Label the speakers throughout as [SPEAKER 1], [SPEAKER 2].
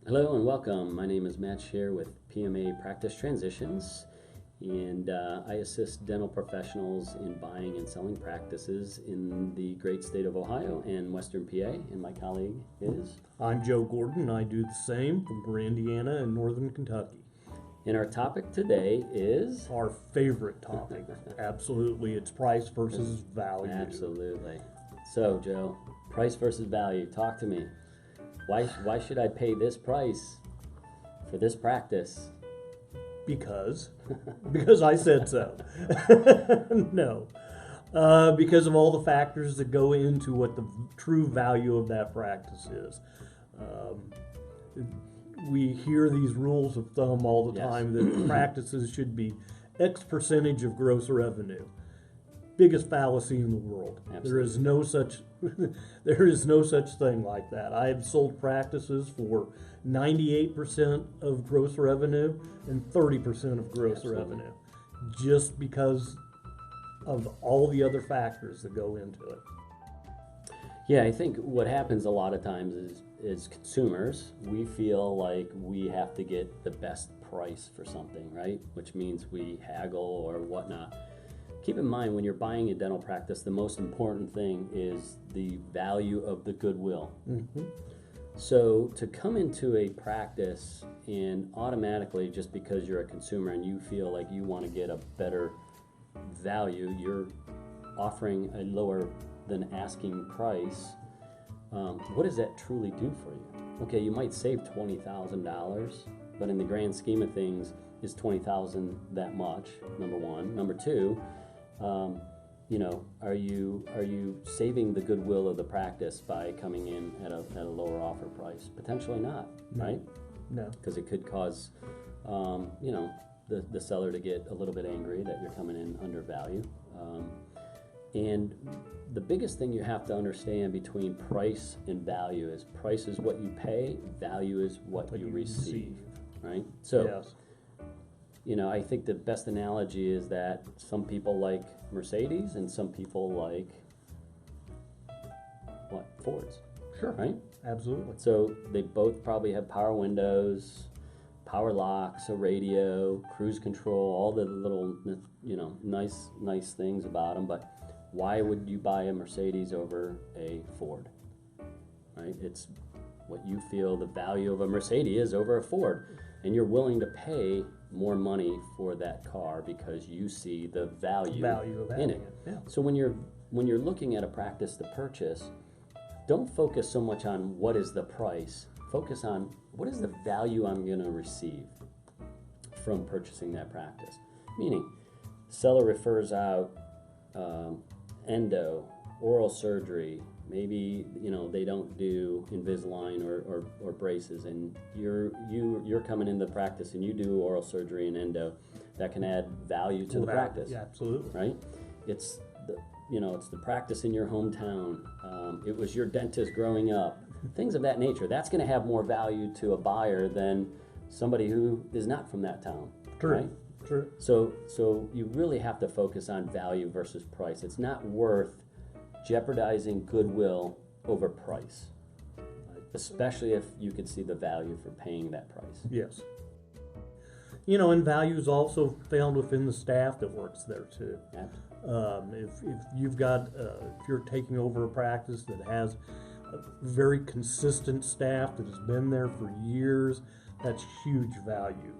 [SPEAKER 1] Hello and welcome. My name is Matt Scherer with PMA Practice Transitions, and I assist dental professionals in buying and selling practices in the great state of Ohio and Western PA. And my colleague is.
[SPEAKER 2] I'm Joe Gordon, and I do the same from Indiana and Northern Kentucky.
[SPEAKER 1] And our topic today is
[SPEAKER 2] Our favorite topic, absolutely, it's price versus value.
[SPEAKER 1] absolutely. So, Joe, price versus value. Talk to me. Why should I pay this price for this practice?
[SPEAKER 2] Because I said so. No. Because of all the factors that go into what the true value of that practice is. We hear these rules of thumb all the
[SPEAKER 1] Yes.
[SPEAKER 2] time that practices should be X percentage of gross revenue. Biggest fallacy in the world. There is no such there is no such thing like that. I have sold practices for 98% of gross revenue and 30% of gross
[SPEAKER 1] Absolutely.
[SPEAKER 2] revenue, just because of all the other factors that go into it.
[SPEAKER 1] Yeah, I think what happens a lot of times is consumers, we feel like we have to get the best price for something, right? Which means we haggle or whatnot. Keep in mind, when you're buying a dental practice, the most important thing is the value of the goodwill. So to come into a practice and automatically, just because you're a consumer and you feel like you want to get a better value, you're offering a lower than asking price, what does that truly do for you? Okay, you might save $20,000, but in the grand scheme of things, is $20,000 that much? Number one. Number two, are you saving the goodwill of the practice by coming in at a lower offer price? Potentially not, right?
[SPEAKER 2] No.
[SPEAKER 1] Because it could cause, the seller to get a little bit angry that you're coming in undervalued. And the biggest thing you have to understand between price and value is price is what you pay, value is what you receive, right? So,
[SPEAKER 2] Yes.
[SPEAKER 1] I think the best analogy is that some people like Mercedes and some people like Fords,
[SPEAKER 2] Sure.
[SPEAKER 1] right?
[SPEAKER 2] Absolutely.
[SPEAKER 1] So they both probably have power windows, power locks, a radio, cruise control, all the little, nice things about them. But why would you buy a Mercedes over a Ford? Right? It's what you feel the value of a Mercedes is over a Ford, and you're willing to pay more money for that car because you see the value
[SPEAKER 2] Value of
[SPEAKER 1] in
[SPEAKER 2] having
[SPEAKER 1] it.
[SPEAKER 2] it. Yeah.
[SPEAKER 1] So when you're looking at a practice to purchase, don't focus so much on what is the price. Focus on what is the value I'm going to receive from purchasing that practice. Meaning, seller refers out endo, oral surgery. Maybe they don't do Invisalign or braces, and you're coming into the practice and you do oral surgery and endo. That can add value to the practice.
[SPEAKER 2] Yeah, absolutely.
[SPEAKER 1] Right? It's the practice in your hometown. It was your dentist growing up. Things of that nature. That's going to have more value to a buyer than somebody who is not from that town.
[SPEAKER 2] True.
[SPEAKER 1] Right?
[SPEAKER 2] True.
[SPEAKER 1] So you really have to focus on value versus price. It's not worth jeopardizing goodwill over price, especially if you could see the value for paying that price.
[SPEAKER 2] Yes. And value is also found within the staff that works there too. If you've got if you're taking over a practice that has a very consistent staff that has been there for years, that's huge value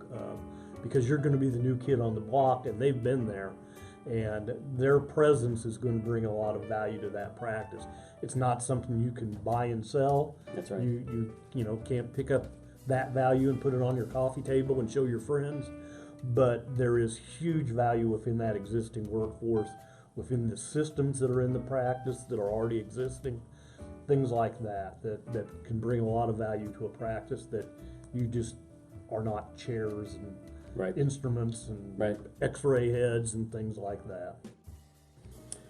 [SPEAKER 2] because you're going to be the new kid on the block and they've been there, and their presence is going to bring a lot of value to that practice. It's not something you can buy and sell.
[SPEAKER 1] That's right.
[SPEAKER 2] You can't pick up that value and put it on your coffee table and show your friends, but there is huge value within that existing workforce, within the systems that are in the practice that are already existing, things like that can bring a lot of value to a practice that you just are not chairs and
[SPEAKER 1] Right.
[SPEAKER 2] instruments and
[SPEAKER 1] Right.
[SPEAKER 2] x-ray heads and things like that.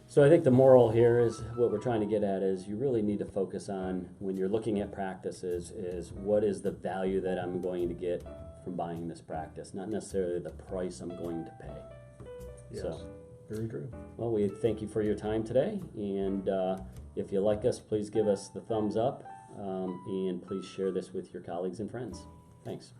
[SPEAKER 1] So I think the moral here is what we're trying to get at is you really need to focus on when you're looking at practices is what is the value that I'm going to get from buying this practice, not necessarily the price I'm going to pay.
[SPEAKER 2] Yes,
[SPEAKER 1] So,
[SPEAKER 2] very true.
[SPEAKER 1] well, we thank you for your time today, and if you like us, please give us the thumbs up and please share this with your colleagues and friends. Thanks.